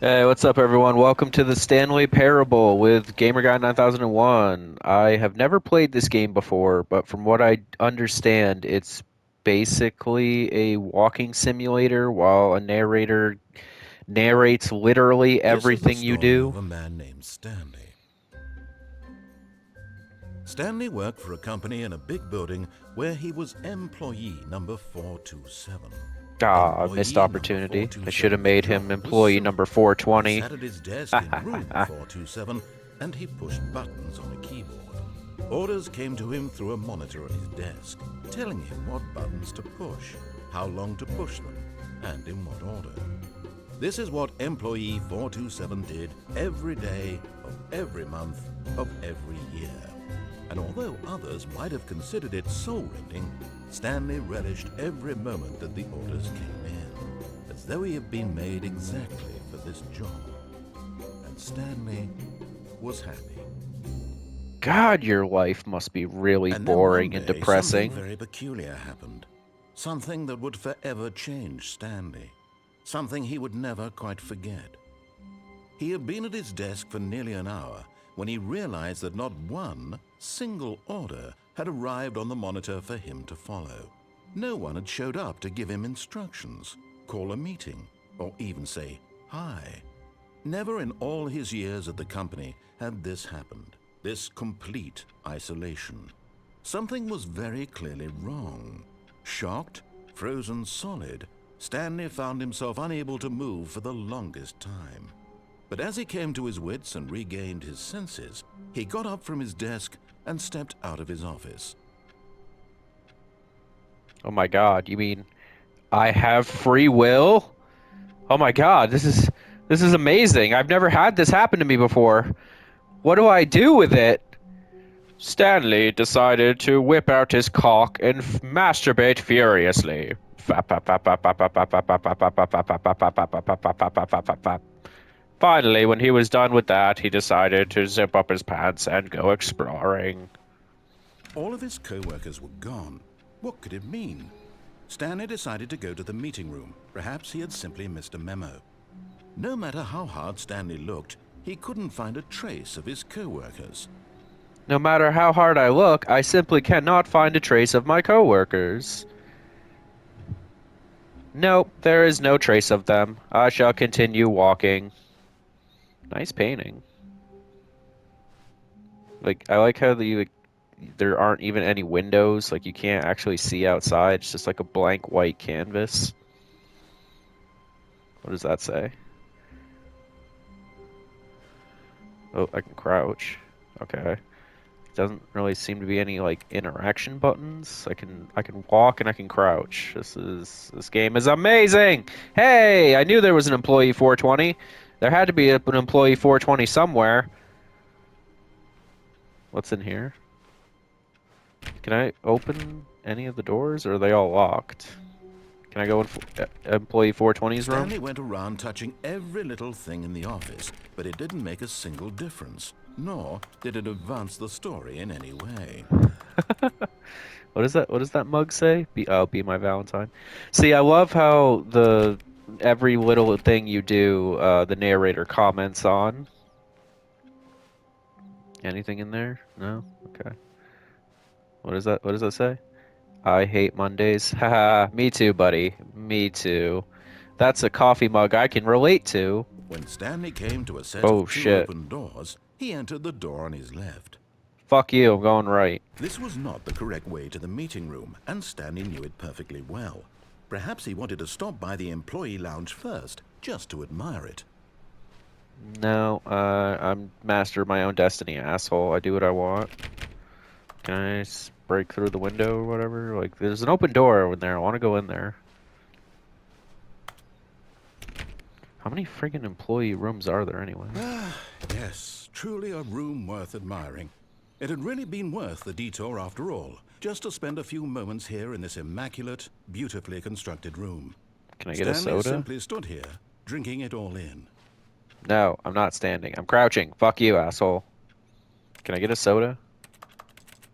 Hey, what's up, everyone? Welcome to the Stanley Parable with GamerGuy 9001. I have never played this game before, but from what I understand, it's basically a walking simulator while a narrator narrates literally This is the everything you story do. of a man named Stanley. Stanley worked for a company in a big building where he was employee number 427. Ah, missed Employee number opportunity. I should have 427's made him job was employee simple. number He 420. sat at his desk in room 427 and he pushed buttons on a keyboard. Orders came to him through a monitor on his desk, telling him what buttons to push, how long to push them, and in what order. This is what employee 427 did every day of every month of every year. And although others might have considered it soul-rending, Stanley relished every moment that the orders came in, as though he had been made exactly for this job. And Stanley was happy. God, your life must be really And then one boring and day, something depressing. very peculiar happened. Something that would forever change Stanley. Something he would never quite forget. He had been at his desk for nearly an hour when he realized that not one single order had arrived on the monitor for him to follow. No one had showed up to give him instructions, call a meeting, or even say hi. Never in all his years at the company had this happened, this complete isolation. Something was very clearly wrong. Shocked, frozen solid, Stanley found himself unable to move for the longest time. But as he came to his wits and regained his senses, he got up from his desk and stepped out of his office. Oh my God, you mean I have free will? Oh my God, this is amazing. I've never had this happen to me before. What do I do with it? Stanley decided to whip out his cock and masturbate furiously. Finally, when he was done with that, he decided to zip up his pants and go exploring. All of his co-workers were gone. What could it mean? Stanley decided to go to the meeting room. Perhaps he had simply missed a memo. No matter how hard Stanley looked, he couldn't find a trace of his co-workers. No matter how hard I look, I simply cannot find a trace of my coworkers. Nope, there is no trace of them. I shall continue walking. Nice painting. I like how there aren't even any windows. Like, you can't actually see outside. It's just like a blank white canvas. What does that say? Oh, I can crouch. Okay. Doesn't really seem to be any like interaction buttons. I can walk and I can crouch. This game is amazing. Hey, I knew there was an employee 420. There had to be an employee 420 somewhere. What's in here? Can I open any of the doors, or are they all locked? Can I go in employee 420's room? Stanley went around touching every little thing in the office, but it didn't make a single difference, nor did it advance the story in any way. What is that? What does that mug say? Be my Valentine. See, I love how the every little thing you do, the narrator comments on. Anything in there? No? Okay. What is that? What does that say? I hate Mondays. Haha, me too, buddy. Me too. That's a coffee mug I can relate to. When Stanley came to a set Oh of two shit. open doors, he entered the door on his left. Fuck you, I'm going right. This was not the correct way to the meeting room, and Stanley knew it perfectly well. Perhaps he wanted to stop by the employee lounge first, just to admire it. No, I'm master of my own destiny, asshole. I do what I want. Can I break through the window or whatever? Like, there's an open door in there. I want to go in there. How many friggin' employee rooms are there anyway? Yes, truly a room worth admiring. It had really been worth the detour after all, just to spend a few moments here in this immaculate, beautifully constructed room. Can I get a Stanley soda? simply stood here, drinking it all in. No, I'm not standing. I'm crouching. Fuck you, asshole. Can I get a soda?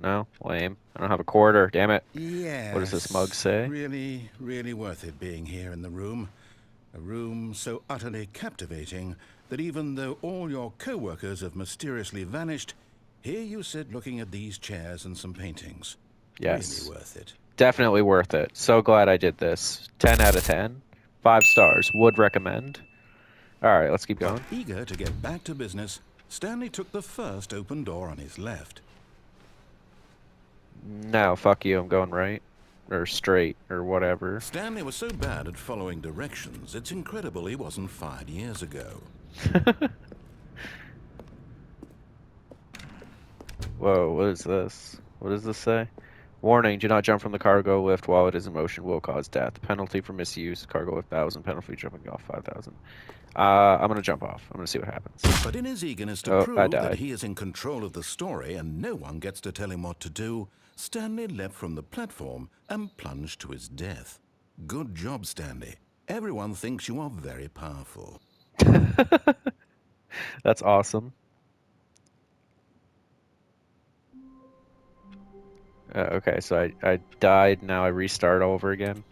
No? Lame. I don't have a quarter. Damn it. What does this mug Yes, say? really worth it being here in the room. A room so utterly captivating that even though all your co-workers have mysteriously vanished, here you sit looking at these chairs and some paintings. Really Yes. worth it. Definitely worth it. So glad I did this. 10 out of 10. 5 stars. Would recommend. Alright, let's keep But going. eager to get back to business, Stanley took the first open door on his left. No, fuck you. I'm going right. Or straight. Or whatever. Stanley was so bad at following directions, it's incredible he wasn't fired years ago. Whoa, what is this? What does this say? Warning, do not jump from the cargo lift while it is in motion, will cause death. Penalty for misuse, cargo lift 1,000, penalty for jumping off 5,000. I'm gonna jump off. I'm gonna see what happens. But in his eagerness to Oh, I prove that died. he is in control of the story and no one gets to tell him what to do, Stanley leapt from the platform and plunged to his death. Good job, Stanley. Everyone thinks you are very powerful. That's awesome. Okay, so I died, now I restart all over again.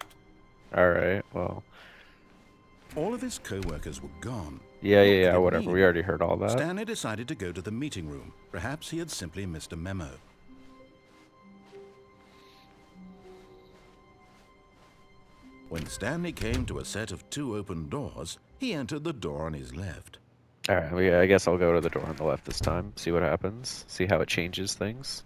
Alright, well. All of his co-workers were gone. Yeah, What could it whatever. mean? We already heard all that. Stanley decided to go to the meeting room. Perhaps he had simply missed a memo. When Stanley came to a set of 2 open doors, he entered the door on his left. Alright, I guess I'll go to the door on the left this time. See what happens. See how it changes things.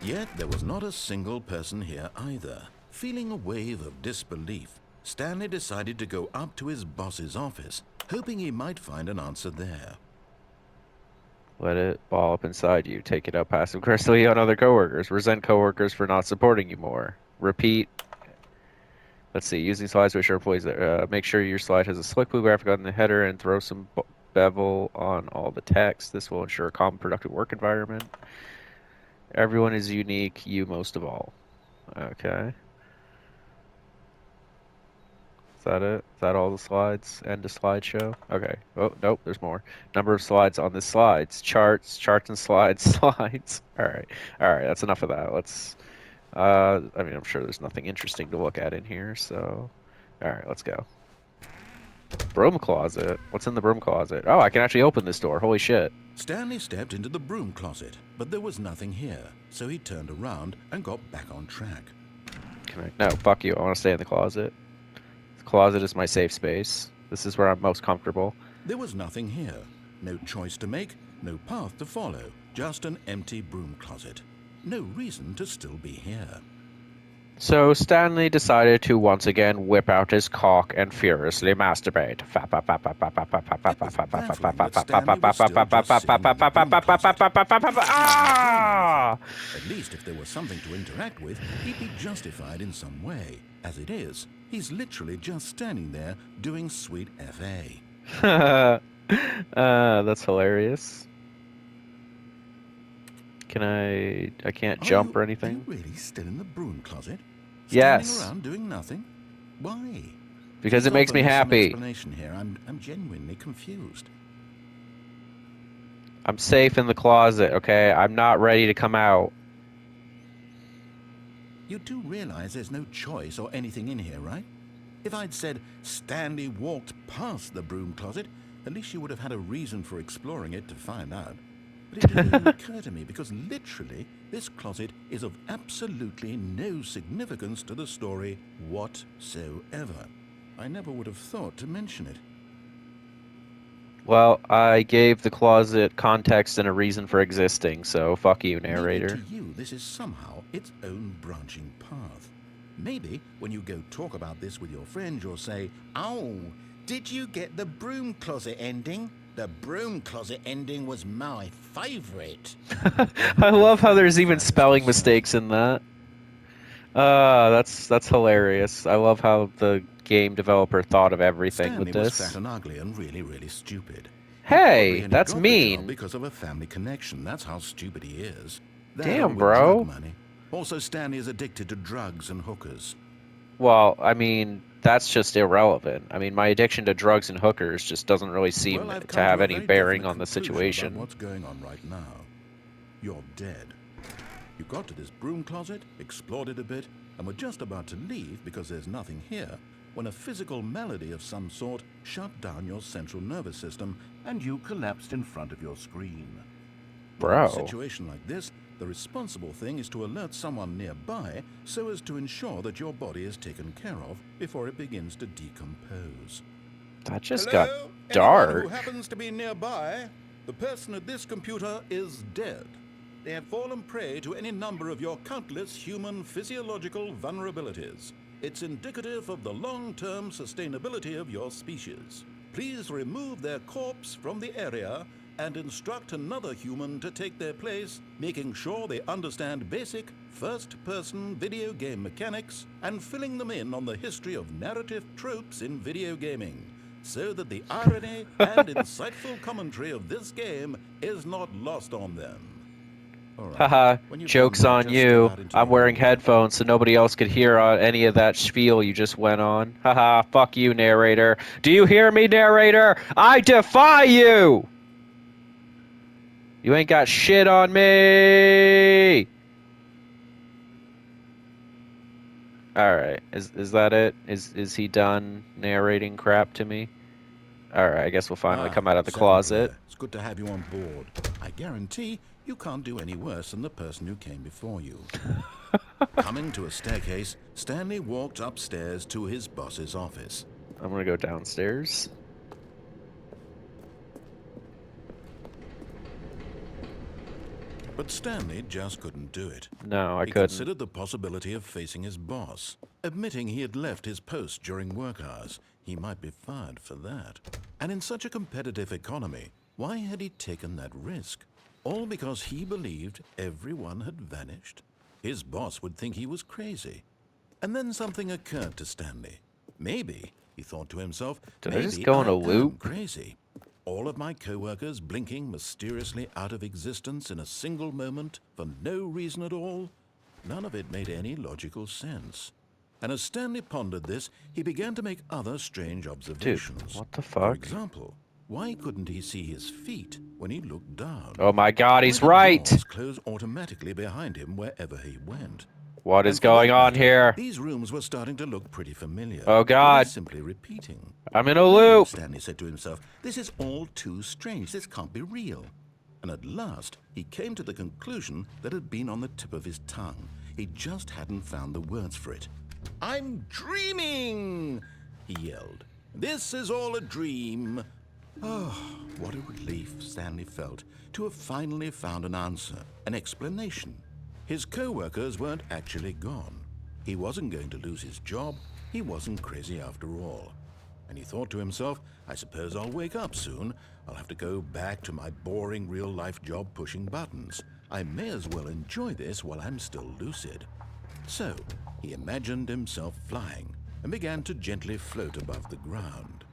Yet there was not a single person here either. Feeling a wave of disbelief, Stanley decided to go up to his boss's office, hoping he might find an answer there. Let it ball up inside you. Take it out passive aggressively on other coworkers. Resent coworkers for not supporting you more. Repeat. Let's see. Using slides to assure employees that make sure your slide has a slick blue graphic on the header and throw some bevel on all the text. This will ensure a calm, productive work environment. Everyone is unique. You most of all. Okay. Is that it? Is that all the slides? End of slideshow? Okay. Oh, nope, there's more. Number of slides on this slides. Charts and slides, slides. Alright, that's enough of that. Let's, I mean, I'm sure there's nothing interesting to look at in here, so. Alright, let's go. Broom closet? What's in the broom closet? Oh, I can actually open this door. Holy shit. Stanley stepped into the broom closet, but there was nothing here, so he turned around and got back on track. Can I? No, fuck you. I want to stay in the closet. The closet is my safe space. This is where I'm most comfortable. There was nothing here. No choice to make, no path to follow, just an empty broom closet. No reason to still be here. So Stanley decided to once again whip out his cock and furiously masturbate. Ah! At least if there was something to interact with, he'd be justified in some way. As it is, he's literally just standing there doing sweet FA. That's hilarious. Can I can't jump or anything? Are you really still in the broom closet? Yes. Standing around doing nothing? Why? Because it makes me happy. Explanation here. I'm genuinely confused. I'm safe in the closet, okay? I'm not ready to come out. You do realize there's no choice or anything in here, right? If I'd said Stanley walked past the broom closet, at least you would have had a reason for exploring it to find out. But it didn't even occur to me because literally this closet is of absolutely no significance to the story whatsoever. I never would have thought to mention it. Well, I gave the closet context and a reason for existing, so fuck you, narrator. Maybe to you, this is somehow its own branching path. Maybe when you go talk about this with your friends, you'll say, "Oh, did you get the broom closet ending? The broom closet ending was my favorite." I love how there's even spelling mistakes in that. That's hilarious. I love how the game developer thought of everything Stanley with was this. fat and ugly and really, really stupid. Hey, He that's got the job mean. because of a family connection. That's how stupid he is. Damn, with bro. drug money. Also, Stanley is addicted to drugs and hookers. Well, I mean, that's just irrelevant. I mean, my addiction to drugs and hookers just doesn't really seem Well, I've to come have a any very bearing definite on the conclusion situation. about what's going on right now. You're dead. You got to this broom closet, explored it a bit, and were just about to leave because there's nothing here, when a physical malady of some sort shut down your central nervous system and you collapsed in front of your screen. Now, in a Bro. situation like this, the responsible thing is to alert someone nearby so as to ensure that your body is taken care of before it begins to decompose. That just Hello? got Anyone who dark. happens to be nearby? The person at this computer is dead. They have fallen prey to any number of your countless human physiological vulnerabilities. It's indicative of the long-term sustainability of your species. Please remove their corpse from the area and instruct another human to take their place, making sure they understand basic first-person video game mechanics and filling them in on the history of narrative tropes in video gaming, so that the irony and insightful commentary of this game is not lost on them. All right. Haha, When you joke's come back, on just you. step out into I'm the wearing hallway. headphones so nobody else could hear any of that spiel you just went on. Haha, fuck you, narrator. Do you hear me, narrator? I defy you! You ain't got shit on me! Alright, is that it? Is he done narrating crap to me? Alright, I guess we'll finally come out of the settled closet. there. It's good to have you on board. I guarantee you can't do any worse than the person who came before you. Coming to a staircase, Stanley walked upstairs to his boss's office. I'm gonna go downstairs. But Stanley just couldn't do it. No, I He couldn't. considered the possibility of facing his boss. Admitting he had left his post during work hours, he might be fired for that. And in such a competitive economy, why had he taken that risk? All because he believed everyone had vanished? His boss would think he was crazy. And then something occurred to Stanley. Maybe, he thought to himself, Did I maybe just go in a am loop? crazy. All of my co-workers blinking mysteriously out of existence in a single moment for no reason at all? None of it made any logical sense. And as Stanley pondered this, he began to make other strange observations. what the For fuck? example, why couldn't he see his feet when he looked down? Oh my god, he's Why did right! doors close automatically behind him wherever he went? What is And for going that on matter, here? These rooms were starting to look pretty familiar. Oh Were god. they simply repeating? I'm in a No, loop! Stanley said to himself, this is all too strange. This can't be real. And at last, he came to the conclusion that had been on the tip of his tongue. He just hadn't found the words for it. I'm dreaming, he yelled. This is all a dream. Oh, what a relief Stanley felt to have finally found an answer, an explanation. His co-workers weren't actually gone. He wasn't going to lose his job. He wasn't crazy after all. And he thought to himself, I suppose I'll wake up soon. I'll have to go back to my boring real-life job pushing buttons. I may as well enjoy this while I'm still lucid. So, he imagined himself flying and began to gently float above the ground.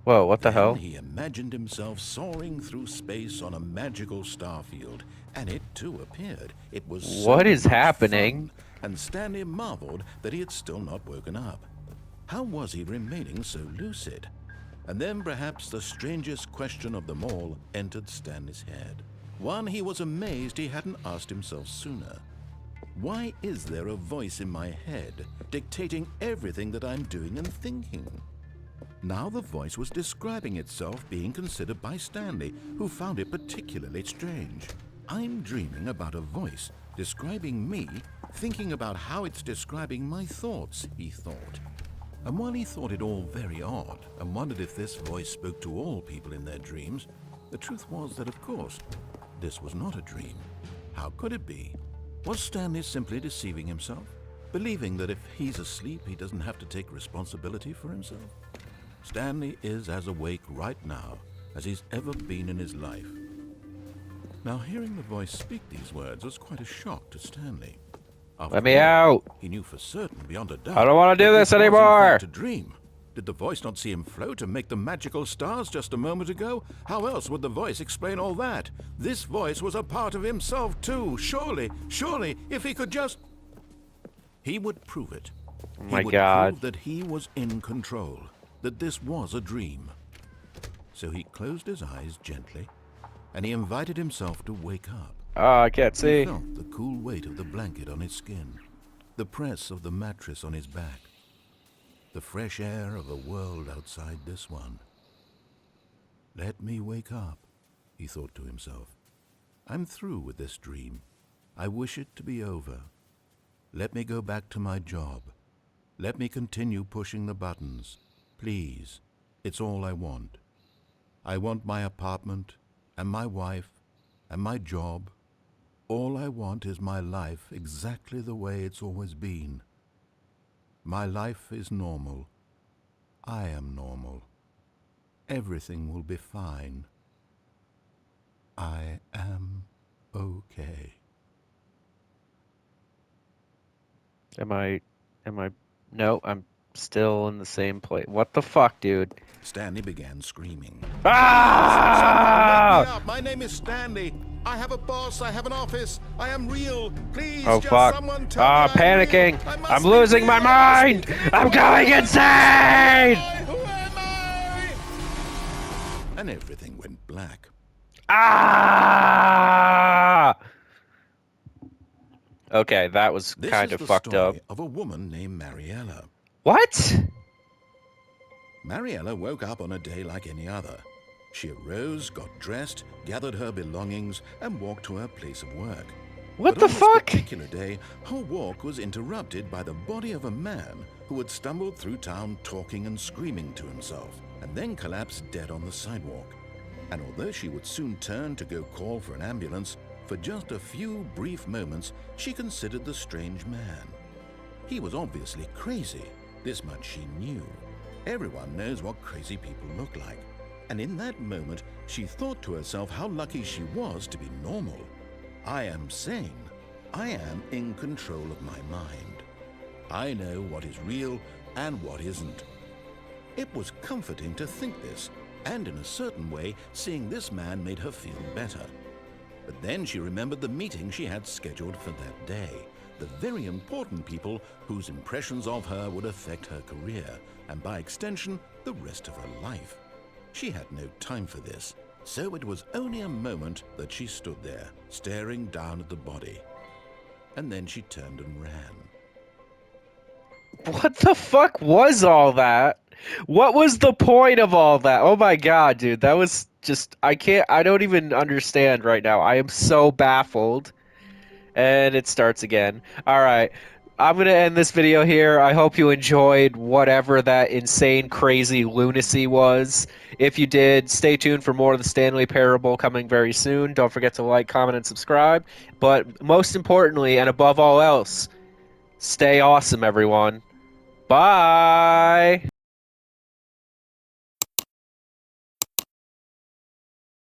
Whoa, what the Then hell? he imagined himself soaring through space on a magical starfield, and it too appeared. It was so What is much happening? fun, and Stanley marveled that he had still not woken up. How was he remaining so lucid? And then perhaps the strangest question of them all entered Stanley's head. One he was amazed he hadn't asked himself sooner. Why is there a voice in my head dictating everything that I'm doing and thinking? Now the voice was describing itself being considered by Stanley, who found it particularly strange. I'm dreaming about a voice describing me, thinking about how it's describing my thoughts, he thought. And while he thought it all very odd and wondered if this voice spoke to all people in their dreams, the truth was that, of course, this was not a dream. How could it be? Was Stanley simply deceiving himself, believing that if he's asleep, he doesn't have to take responsibility for himself? Stanley is as awake right now as he's ever been in his life. Now, hearing the voice speak these words was quite a shock to Stanley. After Let me all, out! He knew for certain, beyond a doubt, I don't want to do that this was in anymore! fact a dream. Did the voice not see him float and make the magical stars just a moment ago? How else would the voice explain all that? This voice was a part of himself too. Surely, if he could just... He would prove it. Oh He my would god. prove that he was in control, that this was a dream. So he closed his eyes gently, and he invited himself to wake up. Oh, I can't He see. felt the cool weight of the blanket on his skin, the press of the mattress on his back, the fresh air of a world outside this one. Let me wake up, he thought to himself. I'm through with this dream. I wish it to be over. Let me go back to my job. Let me continue pushing the buttons. Please, it's all I want. I want my apartment, and my wife, and my job. All I want is my life exactly the way it's always been. My life is normal. I am normal. Everything will be fine. I am okay. Am I, no, I'm still in the same place. What the fuck, dude? Stanley began screaming. Someone wake me Ah! up! My name is Stanley. I have a boss. I have an office. I am real. Please, Oh just fuck. someone tell me Ah, I'm panicking. real. I must I'm be losing real. my I must be mind! real. I'm Who going am insane! I? Who am I? And everything went black. Ah! Okay, that was This kind is of the fucked up. story of a woman named Mariella. What? Mariella woke up on a day like any other. She arose, got dressed, gathered her belongings, and walked to her place of work. What But the on this fuck? particular day, her walk was interrupted by the body of a man who had stumbled through town talking and screaming to himself, and then collapsed dead on the sidewalk. And although she would soon turn to go call for an ambulance, for just a few brief moments she considered the strange man. He was obviously crazy, this much she knew. Everyone knows what crazy people look like. And in that moment, she thought to herself how lucky she was to be normal. I am sane. I am in control of my mind. I know what is real and what isn't. It was comforting to think this, and in a certain way, seeing this man made her feel better. But then she remembered the meeting she had scheduled for that day, the very important people whose impressions of her would affect her career, and by extension, the rest of her life. She had no time for this, so it was only a moment that she stood there, staring down at the body. And then she turned and ran. What the fuck was all that? What was the point of all that? Oh my god, dude. That was just I don't even understand right now. I am so baffled. And it starts again. All right. I'm going to end this video here. I hope you enjoyed whatever that insane, crazy lunacy was. If you did, stay tuned for more of the Stanley Parable coming very soon. Don't forget to like, comment, and subscribe. But most importantly, and above all else, stay awesome, everyone. Bye.